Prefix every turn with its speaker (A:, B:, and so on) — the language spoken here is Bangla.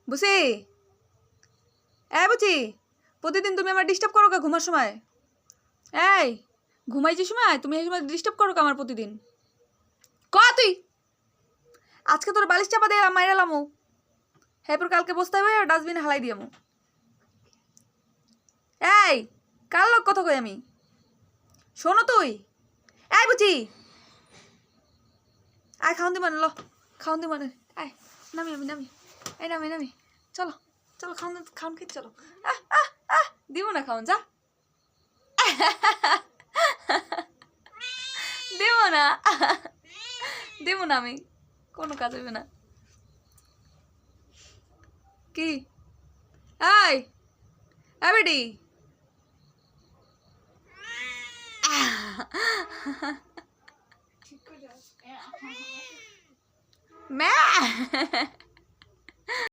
A: বুঝি বুঝি প্রতিদিন তুমি আমার ডিস্টার্ব করো কা ঘুমার সময়? এই ঘুমাই যে সময় তুমি এই সময় ডিস্টার্ব করো কা আমার প্রতিদিন? ক তুই আজকে তোর বালিশ চাপা দিয়ে মাইরালামো, এরপর কালকে বসতে হবে ডাস্টবিনে হালাই দিয়ামো। এই কার লোক কথা কই আমি? শোনো তুই বুঝি আয় খাওন দি মানে লো, খাওন দি মানে আয় নামি আমি নামি নামি নামি চলো চলো খাওন খাওন খেতে চলো। দিব না খাওন যা দেব না দেব না আমি, কোনো কাজ হইবে না। কি আয় বেডি ম্যা